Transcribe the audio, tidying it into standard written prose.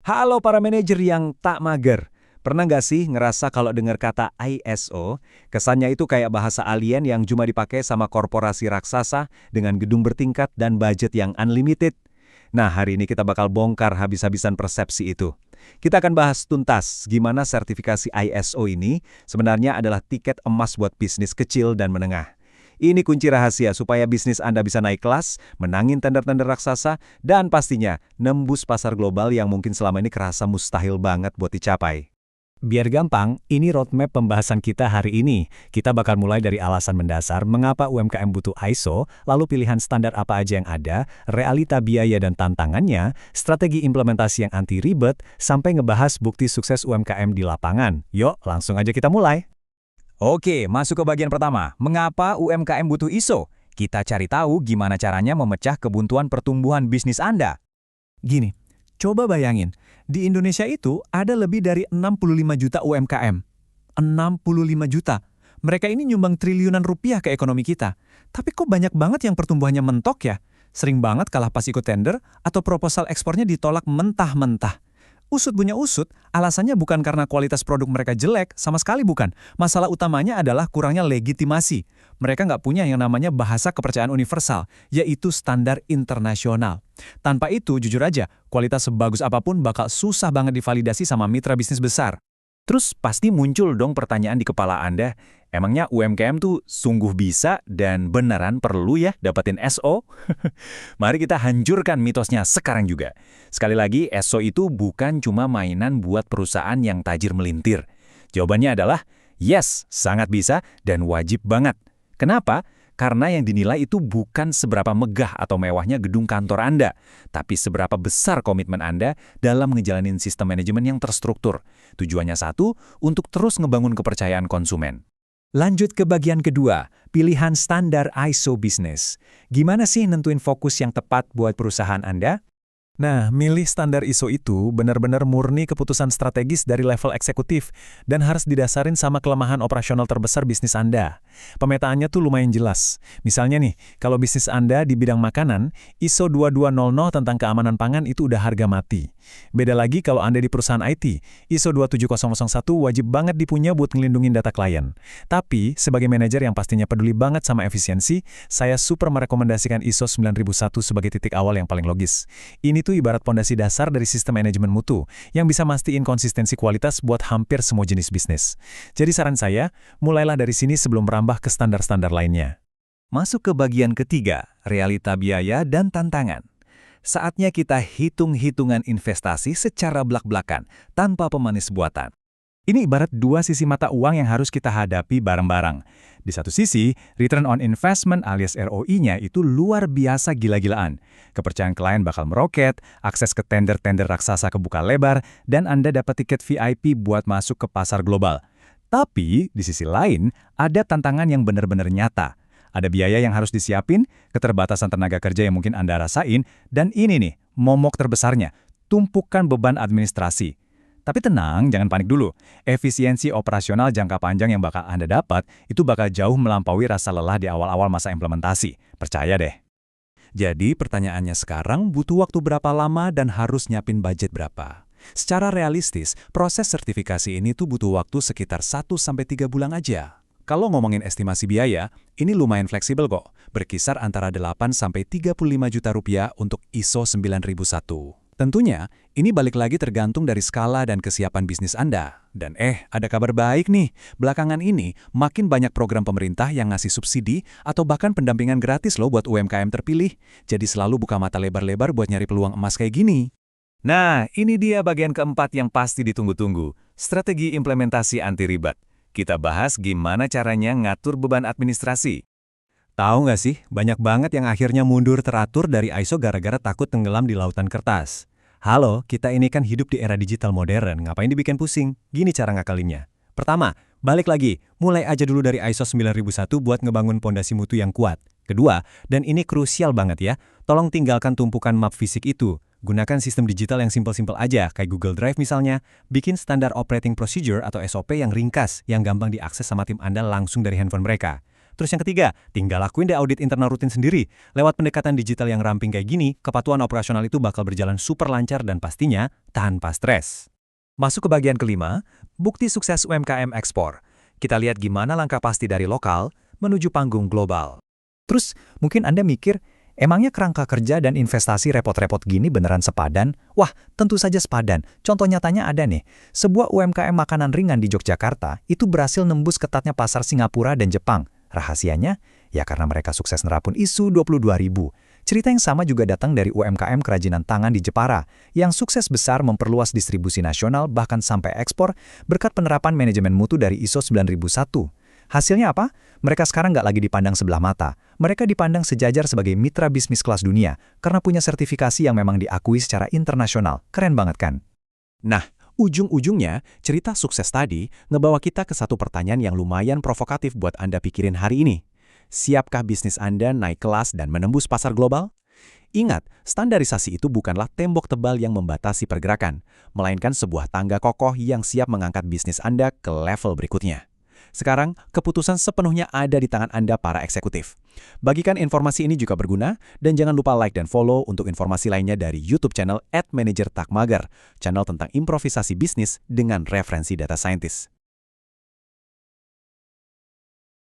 Halo para manajer yang tak mager. Pernah nggak sih ngerasa kalau dengar kata ISO, kesannya itu kayak bahasa alien yang cuma dipakai sama korporasi raksasa dengan gedung bertingkat dan budget yang unlimited? Nah, hari ini kita bakal bongkar habis-habisan persepsi itu. Kita akan bahas tuntas gimana sertifikasi ISO ini sebenarnya adalah tiket emas buat bisnis kecil dan menengah. Ini kunci rahasia supaya bisnis Anda bisa naik kelas, menangin tender-tender raksasa, dan pastinya nembus pasar global yang mungkin selama ini kerasa mustahil banget buat dicapai. Biar gampang, ini roadmap pembahasan kita hari ini. Kita bakal mulai dari alasan mendasar mengapa UMKM butuh ISO, lalu pilihan standar apa aja yang ada, realita biaya dan tantangannya, strategi implementasi yang anti ribet, sampai ngebahas bukti sukses UMKM di lapangan. Yuk, langsung aja kita mulai. Oke, masuk ke bagian pertama. Mengapa UMKM butuh ISO? Kita cari tahu gimana caranya memecah kebuntuan pertumbuhan bisnis Anda. Gini, coba bayangin, di Indonesia itu ada lebih dari 65 juta UMKM. 65 juta. Mereka ini nyumbang triliunan rupiah ke ekonomi kita. Tapi kok banyak banget yang pertumbuhannya mentok ya? Sering banget kalah pas ikut tender atau proposal ekspornya ditolak mentah-mentah. Usut punya usut, alasannya bukan karena kualitas produk mereka jelek, sama sekali bukan. Masalah utamanya adalah kurangnya legitimasi. Mereka nggak punya yang namanya bahasa kepercayaan universal, yaitu standar internasional. Tanpa itu, jujur aja, kualitas sebagus apapun bakal susah banget divalidasi sama mitra bisnis besar. Terus pasti muncul dong pertanyaan di kepala Anda, emangnya UMKM tuh sungguh bisa dan beneran perlu ya dapetin SO? Mari kita hancurkan mitosnya sekarang juga. Sekali lagi, SO itu bukan cuma mainan buat perusahaan yang tajir melintir. Jawabannya adalah, yes, sangat bisa dan wajib banget. Kenapa? Karena yang dinilai itu bukan seberapa megah atau mewahnya gedung kantor Anda, tapi seberapa besar komitmen Anda dalam ngejalanin sistem manajemen yang terstruktur. Tujuannya satu, untuk terus ngebangun kepercayaan konsumen. Lanjut ke bagian kedua, pilihan standar ISO bisnis. Gimana sih nentuin fokus yang tepat buat perusahaan Anda? Nah, milih standar ISO itu benar-benar murni keputusan strategis dari level eksekutif dan harus didasarin sama kelemahan operasional terbesar bisnis Anda. Pemetaannya tuh lumayan jelas. Misalnya nih, kalau bisnis Anda di bidang makanan, ISO 2200 tentang keamanan pangan itu udah harga mati. Beda lagi kalau Anda di perusahaan IT, ISO 27001 wajib banget dipunya buat ngelindungin data klien. Tapi, sebagai manajer yang pastinya peduli banget sama efisiensi, saya super merekomendasikan ISO 9001 sebagai titik awal yang paling logis. Ini tuh ibarat pondasi dasar dari sistem manajemen mutu, yang bisa mastiin konsistensi kualitas buat hampir semua jenis bisnis. Jadi saran saya, mulailah dari sini sebelum merambah ke standar-standar lainnya. Masuk ke bagian ketiga, realita biaya dan tantangan. Saatnya kita hitung-hitungan investasi secara blak-blakan, tanpa pemanis buatan. Ini ibarat dua sisi mata uang yang harus kita hadapi bareng-bareng. Di satu sisi, return on investment alias ROI-nya itu luar biasa gila-gilaan. Kepercayaan klien bakal meroket, akses ke tender-tender raksasa kebuka lebar, dan Anda dapat tiket VIP buat masuk ke pasar global. Tapi, di sisi lain, ada tantangan yang benar-benar nyata. Ada biaya yang harus disiapin, keterbatasan tenaga kerja yang mungkin Anda rasain, dan ini nih, momok terbesarnya, tumpukan beban administrasi. Tapi tenang, jangan panik dulu. Efisiensi operasional jangka panjang yang bakal Anda dapat, itu bakal jauh melampaui rasa lelah di awal-awal masa implementasi. Percaya deh. Jadi pertanyaannya sekarang, butuh waktu berapa lama dan harus nyiapin budget berapa? Secara realistis, proses sertifikasi ini tuh butuh waktu sekitar 1-3 bulan aja. Kalau ngomongin estimasi biaya, ini lumayan fleksibel kok, berkisar antara 8-35 juta rupiah untuk ISO 9001. Tentunya, ini balik lagi tergantung dari skala dan kesiapan bisnis Anda. Dan ada kabar baik nih, belakangan ini makin banyak program pemerintah yang ngasih subsidi atau bahkan pendampingan gratis loh buat UMKM terpilih. Jadi selalu buka mata lebar-lebar buat nyari peluang emas kayak gini. Nah, ini dia bagian keempat yang pasti ditunggu-tunggu, strategi implementasi anti ribet. Kita bahas gimana caranya ngatur beban administrasi. Tahu nggak sih, banyak banget yang akhirnya mundur teratur dari ISO gara-gara takut tenggelam di lautan kertas. Halo, kita ini kan hidup di era digital modern, ngapain dibikin pusing? Gini cara ngakalinnya. Pertama, balik lagi, mulai aja dulu dari ISO 9001 buat ngebangun pondasi mutu yang kuat. Kedua, dan ini krusial banget ya, tolong tinggalkan tumpukan map fisik itu. Gunakan sistem digital yang simpel-simpel aja, kayak Google Drive misalnya. Bikin standar operating procedure atau SOP yang ringkas, yang gampang diakses sama tim Anda langsung dari handphone mereka. Terus yang ketiga, tinggal lakuin deh audit internal rutin sendiri. Lewat pendekatan digital yang ramping kayak gini, kepatuhan operasional itu bakal berjalan super lancar dan pastinya tanpa stres. Masuk ke bagian kelima, bukti sukses UMKM ekspor. Kita lihat gimana langkah pasti dari lokal menuju panggung global. Terus, mungkin Anda mikir, emangnya kerangka kerja dan investasi repot-repot gini beneran sepadan? Wah, tentu saja sepadan. Contoh nyatanya ada nih. Sebuah UMKM makanan ringan di Yogyakarta itu berhasil nembus ketatnya pasar Singapura dan Jepang. Rahasianya? Ya karena mereka sukses nerapun ISU 22000. Cerita yang sama juga datang dari UMKM kerajinan tangan di Jepara, yang sukses besar memperluas distribusi nasional bahkan sampai ekspor berkat penerapan manajemen mutu dari ISO 9001. Hasilnya apa? Mereka sekarang nggak lagi dipandang sebelah mata. Mereka dipandang sejajar sebagai mitra bisnis kelas dunia karena punya sertifikasi yang memang diakui secara internasional. Keren banget kan? Nah, ujung-ujungnya, cerita sukses tadi ngebawa kita ke satu pertanyaan yang lumayan provokatif buat Anda pikirin hari ini. Siapkah bisnis Anda naik kelas dan menembus pasar global? Ingat, standarisasi itu bukanlah tembok tebal yang membatasi pergerakan, melainkan sebuah tangga kokoh yang siap mengangkat bisnis Anda ke level berikutnya. Sekarang, keputusan sepenuhnya ada di tangan Anda para eksekutif. Bagikan informasi ini juga berguna, dan jangan lupa like dan follow untuk informasi lainnya dari YouTube channel @manajertakmager, channel tentang improvisasi bisnis dengan referensi data scientist.